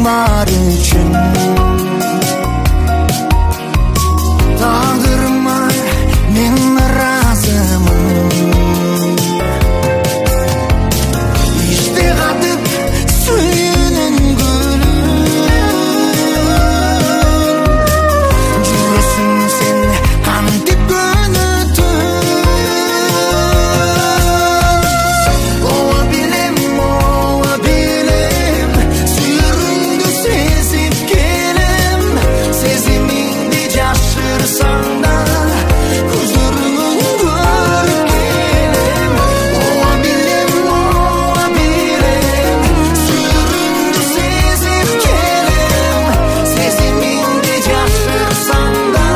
var üçün. Tağdırıma men razımın. İşte katıp suyunun gülün. Жүресің sen kantip gönütün. Ova bilem, suyurundu sezip gelem. Sezimingdi jaşırsan da huzurunu görüp gelem. Ova bilem, suyurundu sezip gelem. Sezimingdi jaşırsan da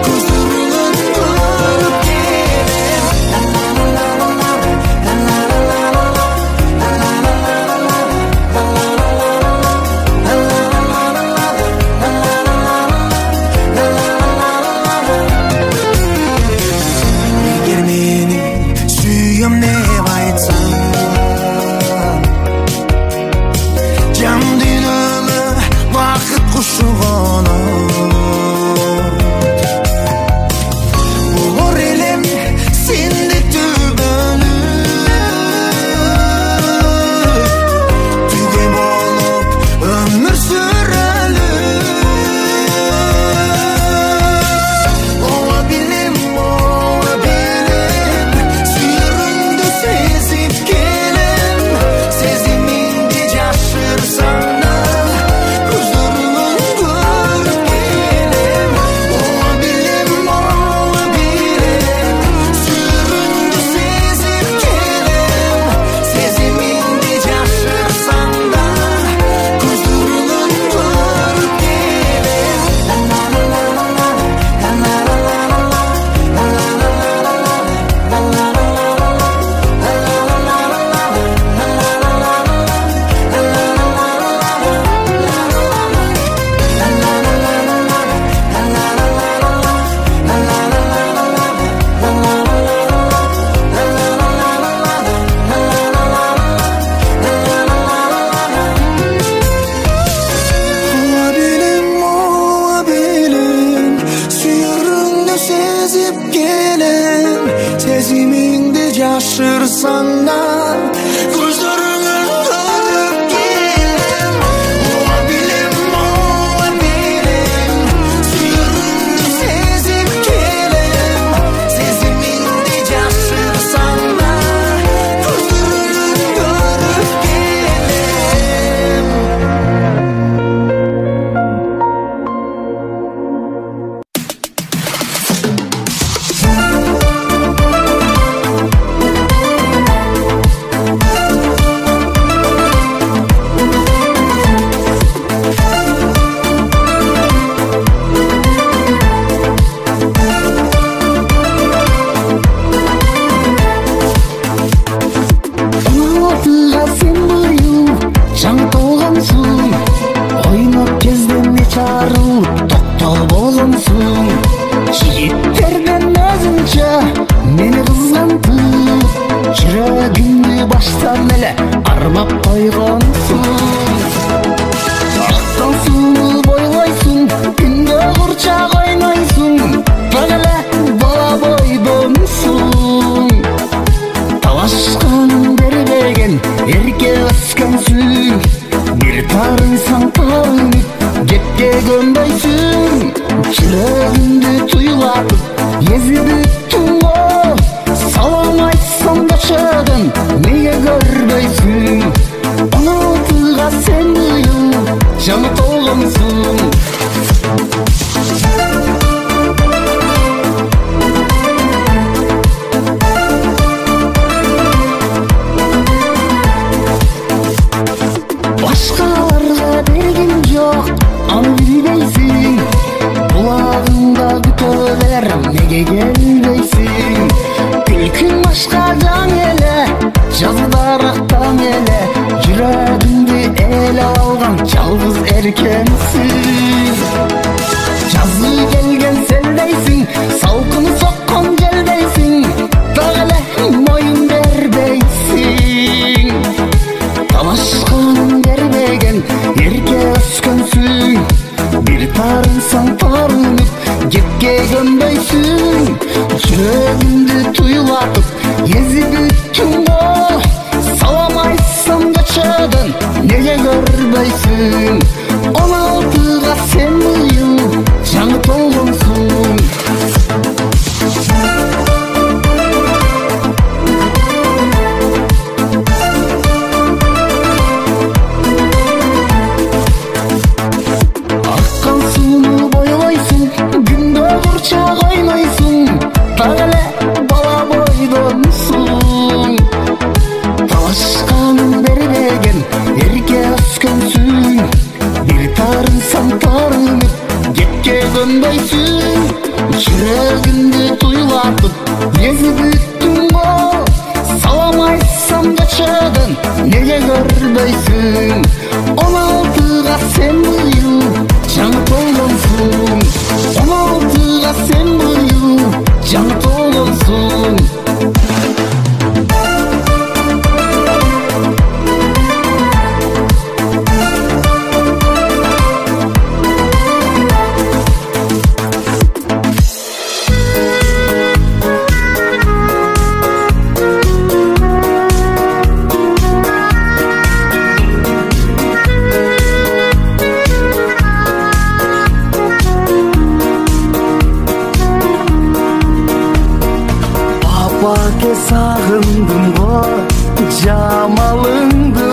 huzurunu görüp gelem. Eğer meni suyum dep aytsan, jam dünyanı vakit kuşu konur. Bulur elem sendek tügönüp, tüge bolup ömür sürülür. Ova bilem, suyurundu sezip gelem. Sezimingdi jaşırsan da huzurunu görüp gelem. Ova bilem, suyurundu sezip gelem. Sezimingdi jaşırsan da huzurunu görüp Ova bilem, suyurundu sezip gelem. Sezimingdi jaşırsan da huzurunu görüp gelem. Ova bilem, suyurundu sezip gelem. Sezimingdi jaşırsan da huzurunu görüp gelem. Altıға sen быйыл жаңы толғансың. Ойнап кезден не чарылып тоқтал болғансың. Жігіттерден өзінше мені қызғантып, жүрегіңді баштан эле армап қойғансың. Жақтан сұлу бойлайсың, күнде құрчақ ойнайсың. Бірақ эле бала бойдонсың. Талашқанын бербеген ерке өскенсің. Bir тарынсаң тарынып кепке көнбөйсүң. Жүрегіңді туйлатып езіліптің го. Салам айтсам да чыгын неге көрбөйсүң. 16-ға сен быйыл жаңы толғансың. Başkalarga bergin жоқ, аны билбейсиң. Булагыңда күтөлөр, неге келбейсиң? Күлкүң башка жаң эле, жаздарактан эле. Жүрөгүңдү эле алган жалгыз эркенсиң. Жазы келген селдейсиң, салкыны соккон желдейсиң. Так эле моюн бербейсиң. Талашканын бербеген ерке nege görmeysin? 16'ga sen bıyıl жаңы толгонсуң. Аккан сууну бойлойсуң, күндө курчак ойнойсуң, так эле бала бойдонсуң. Талашканын бербеген эрке өскөнсүң, бир тарынсаң тарынып кепке көнбөйсүң. Жүрөгүңдү туйлатып езип бүттүң го, салам айтсам качадан неге көрбөйсүң? 16'ga sen быйыл жаңы толгонсуң. 16'ga sen быйыл жаңы толгонсуң. Апаке сагындым го жамалыңды,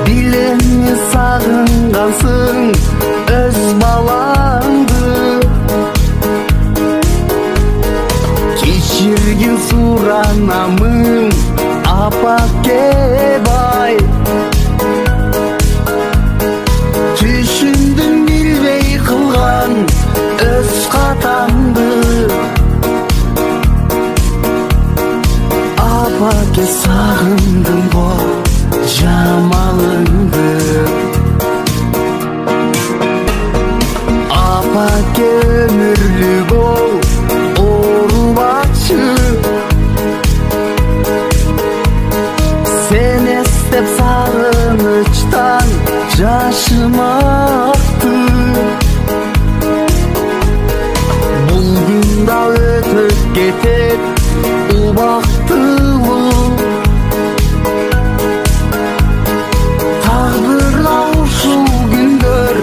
билеми сагынгансың өз балаңды. Кечиргин суранамын апаке бай, түшүндүм билбей кылган өз катамды. Апаке сагындым го жамалыңды, апаке өмүрлүк бол оорубачы. Сен эстеп сагынычтан жашым акты. Бул күн да өтүп кетет убактылуу, тагдырга ушул күндөр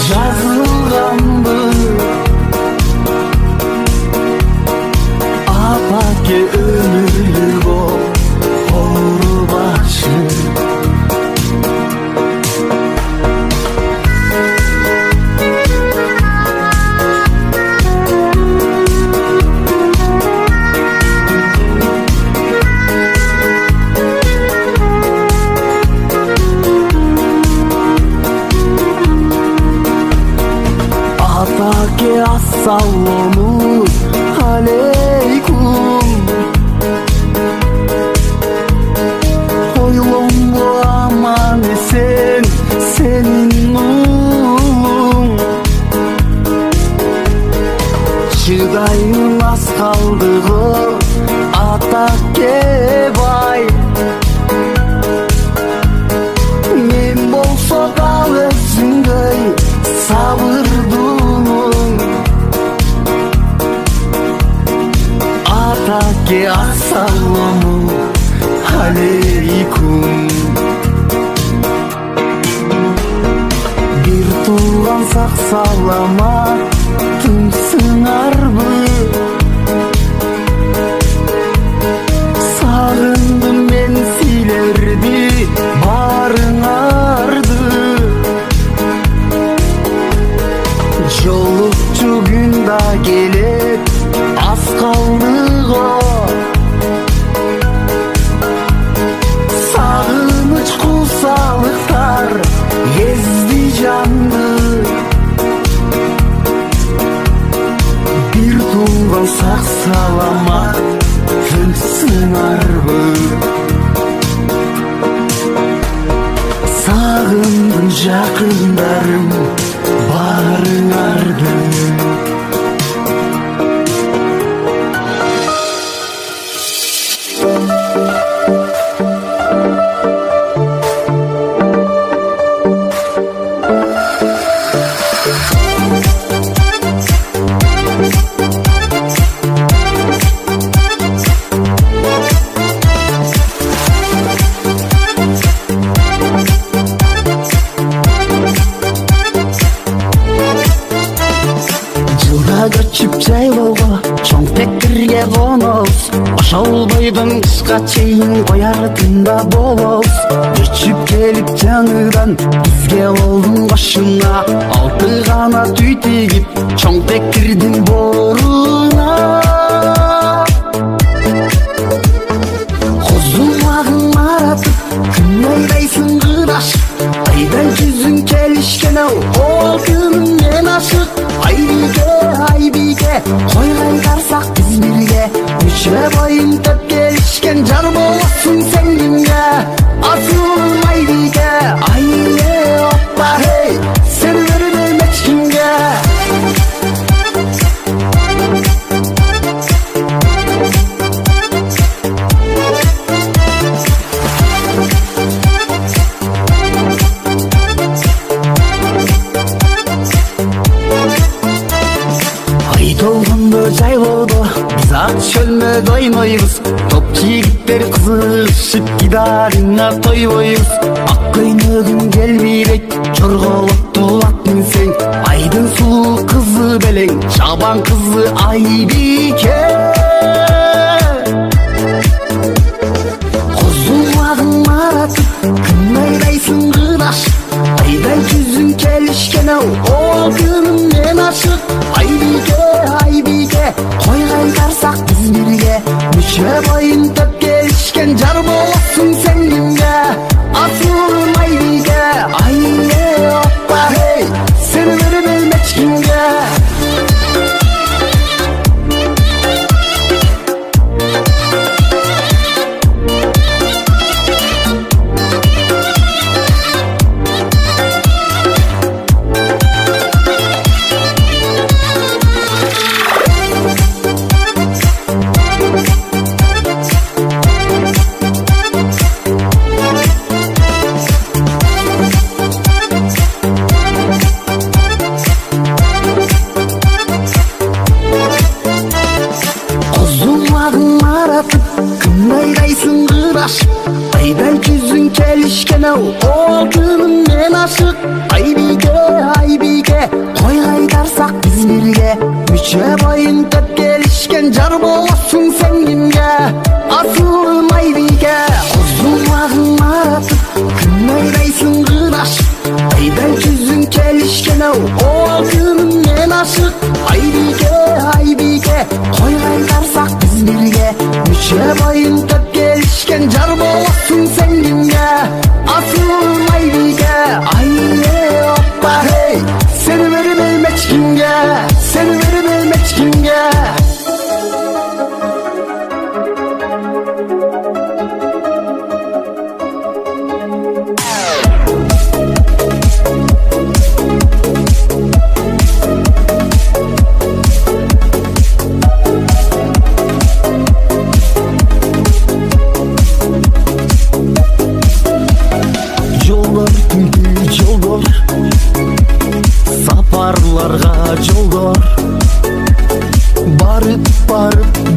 жазылганбы? Апаке өмүрлүк бол оорубачы. Атаке ассаламу алейкум. Ойлонго аман эсен сенин уулуң. Чыдайын аз калдыгы атаке бай. Мен болсо дал өзүңдөй сабырдуумун. Атаке ассаламу алейкум. Бир тууган сак саламатсыңарбы? Сагындым мен силерди барыңарды. Жолукчу күн да келет аз калды го. Сагыныч кулсалыктар езди жанды. Бир Жолбойдон кышка чейин коярдында болобуз. Өчүп келип жаңыдан бизге болдуң башына. Алты гана түй тигип чоңтек кирдиң боруна. Козуллагың маратып күнөйдайсың кыдаш. Айдан жүзүң келишкен ау алтыным мен ашык. Айбике койгай карсак биз бирге. Үчө бойун төп келишкен жар болосуң сен кимге? Асылым айбике айне оппа хей сен бербейм эч кимге. Толгондо жайлоодо биз ак чөлмөдө ойнойбуз. Топ жигиттер кызыгышып гитарыңа тойбойбуз. Ак көйнөгүң келбейт жорголокту ат минсең. Айдын сулуу кызы белең жабан кызы Айбике. Козуллагың маратып күнөйдайсың кыдаш. Айдан жүзүң келишкен ау алтыным мен ашык. Айбике койгай карсак биз бирге. Мүчө бойун төп келишкен жар болосуң сен кимге? Асылым айбике айне оппа хей сен бербейм эч кимге. Күнөйдайсың кыдаш. Айдан жүзүң келишкен ау алтыным мен ашык. Айбике койгай карсак биз бирге. Мүчө бойун төп келишкен жар болосуң сен кимге? Асылым айбике козуллагың маратып күнөйдайсың кыдаш. Айдан жүзүң келишкен ау алтыным мен ашык. Айбике койгай карсак биз бирге. Мүчө бойун төп келишкен жар болосуң сен кимге? Асылым айбике айне оппа хей сен бербейм эч кимге. Сен бербейм эч кимге. Сапарларга жолдор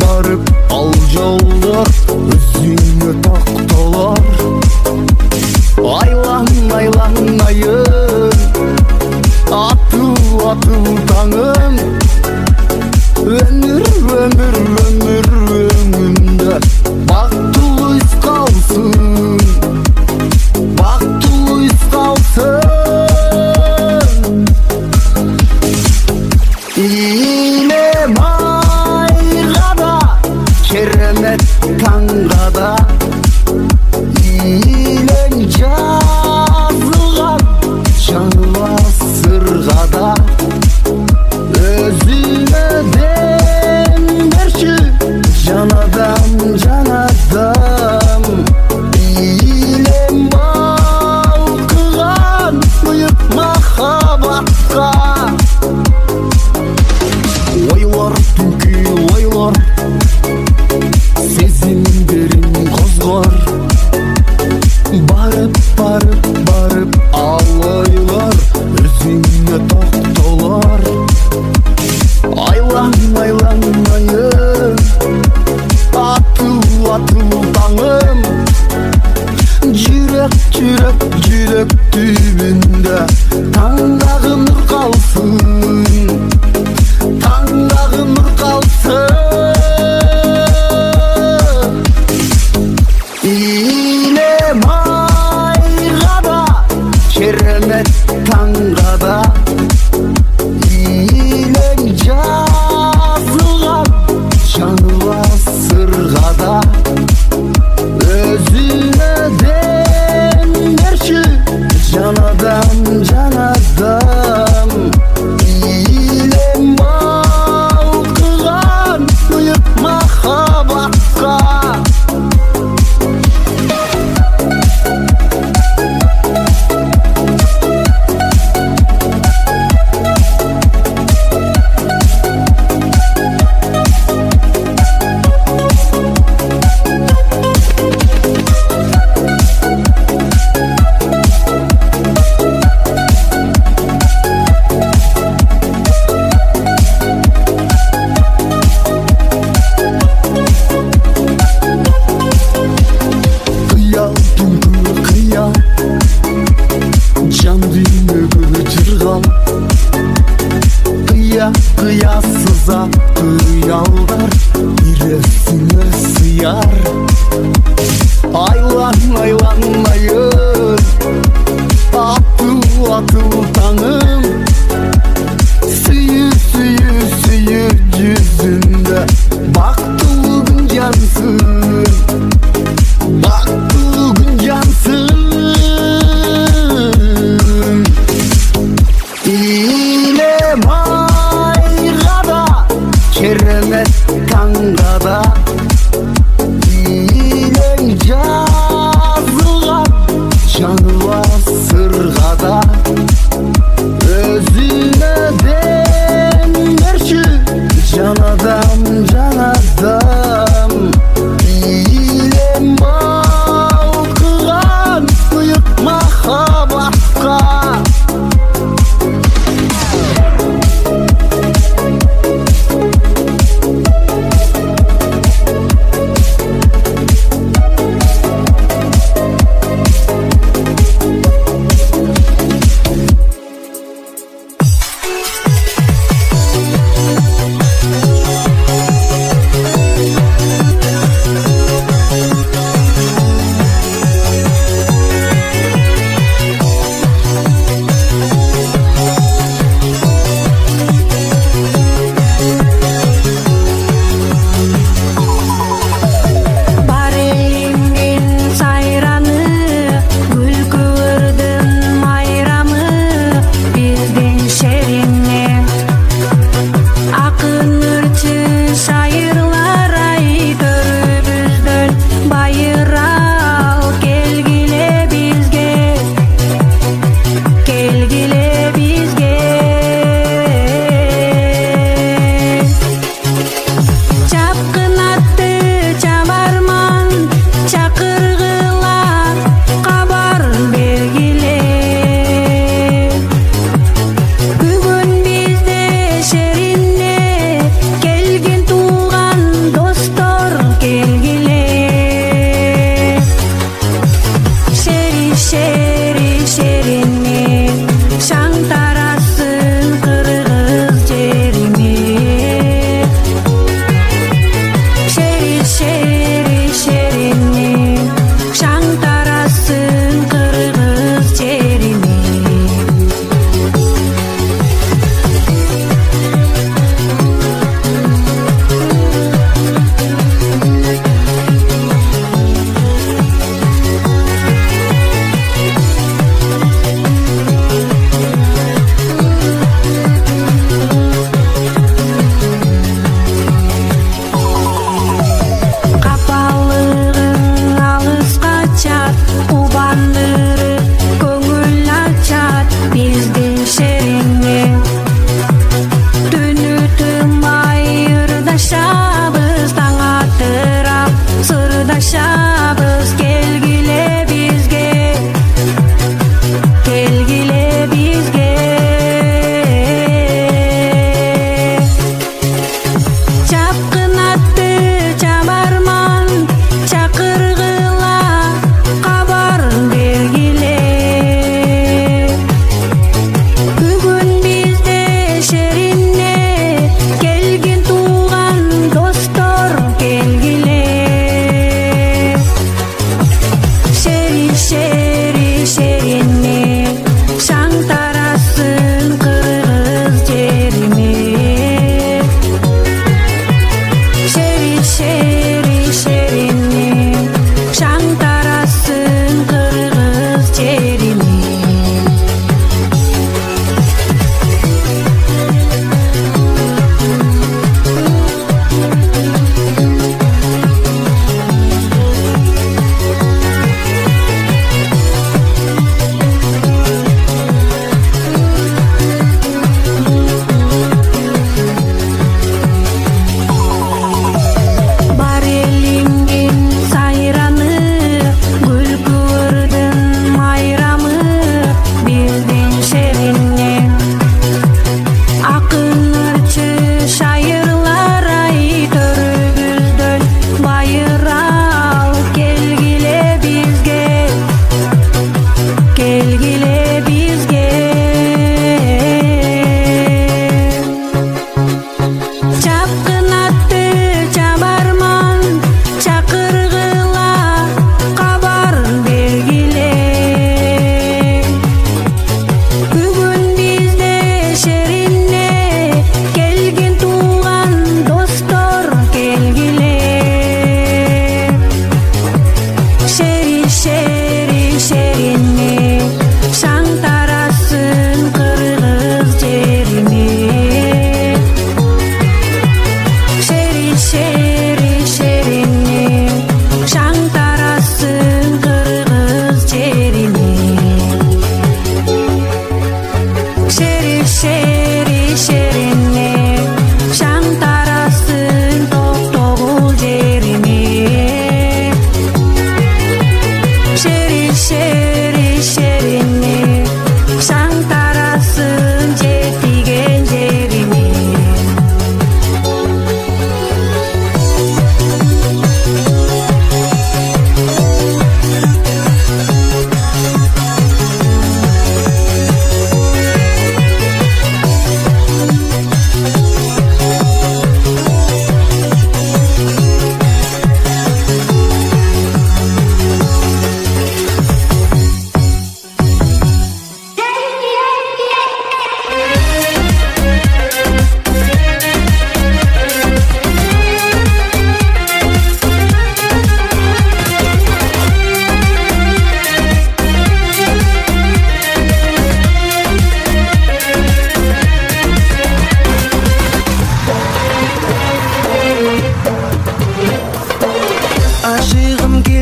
барып ал жолдор өзүңө токтолор. Айлан айым атыл таңым. Өмүр өңүмдө бактылуу из калсын. Илем айгада керемет таңгада. Илен жазылган жаңы сыргада. Өзүмө дем берчи жанадам. Илем балкыган быйык махабатка. Ойлор түнкү ойлор сезимдерин козгор. Барып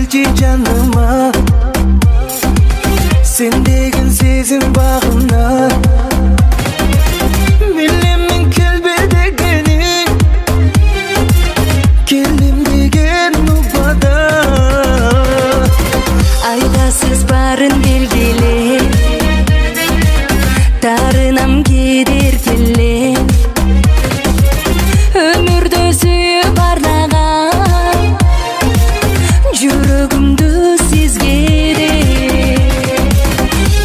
келчи жаныма сендегин сезим багына билемин келбе дегениң келдим деген убада Айдасыз барын белгиле тарынам кедергиле өмүрдө сүйүп арнаган жүрөгүмдү сизге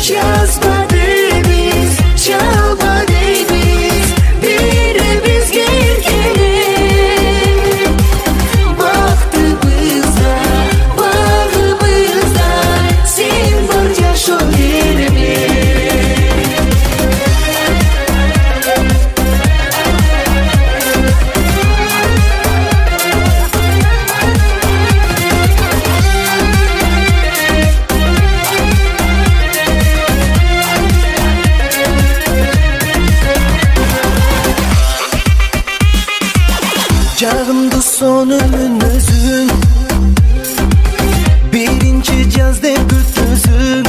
жазба дейбиз жалба дейбиз бирибизге эркеле бактыбызда багыбызда сен бар жашоо берме Жагымды сонун өзүң биринчи жаз деп күтөсүң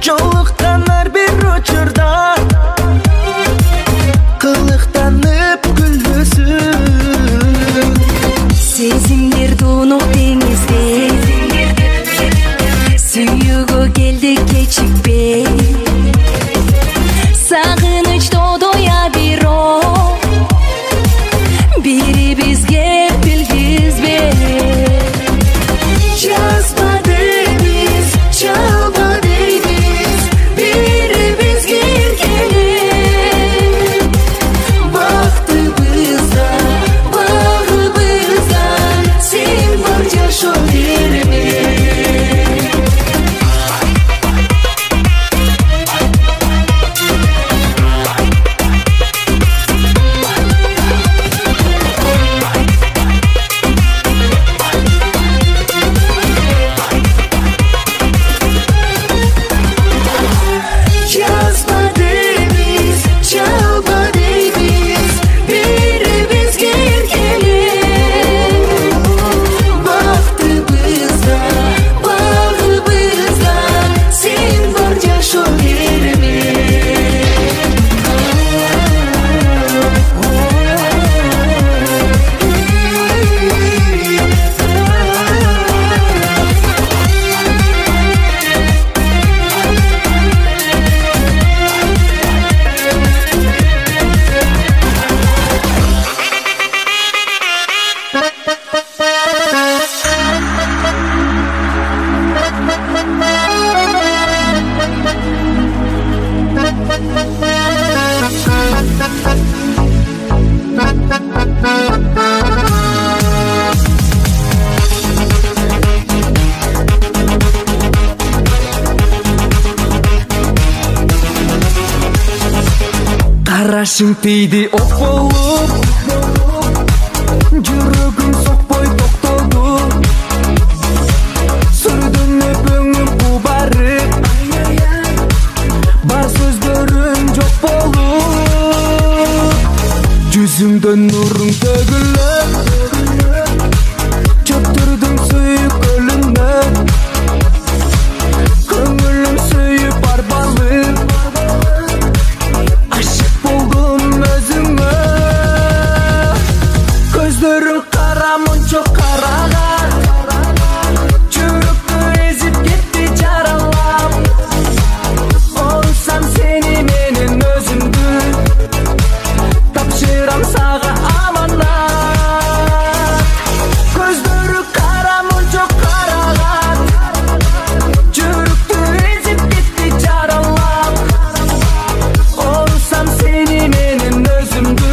жолуккан ар бир учурда кылыктанып күлөсүң сезимдер тунук деңизде сүйүүгө келдик кечикпей сагыныч тодоя бирок бирибизге билгизбе жазба дейбиз жалба дейбиз бирибизге эркеле бактыбызда багыбызда сен бар жашоо берме жазба дейбиз жалба дейбиз бирибизге эркеле бактыбызда багыбызда сен бар жашоо берме Карашың тийди ок болуп жүрөгүм сокпой токтолду сүрдүм өпөңүм кубарып бар сөздөрүң жок болуп жүзүңдөн нуруң төгүлүп чөптүрдүң сүйүк көлүнөп көңүлүм сүйүп арбалып көздөрүң кара мончо караган жүрөктү эзип кетти жаралап орусам сени менен өзүмдү тапшырам сага аманат көздөрү кара мончо караган жүрөктү эзип кетти жаралап орусам сени менен өзүмдү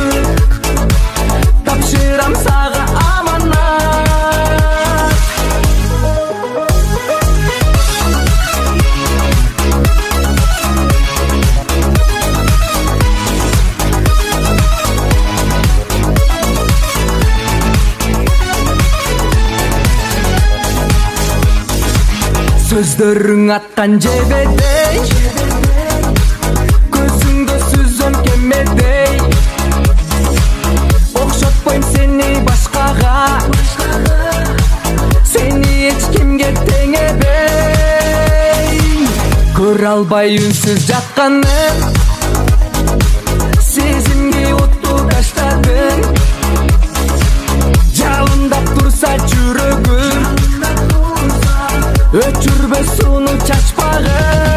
тапшырам сага аманат сөздөрүң аткан жебедей көзүңдө сүзөм кемедей окшотпойм сени башкага Көре албай үнсіз жатқаным, сезімге отты таштадың. Жалындап тұрса жүрегім, өчірбе соны чачпағын.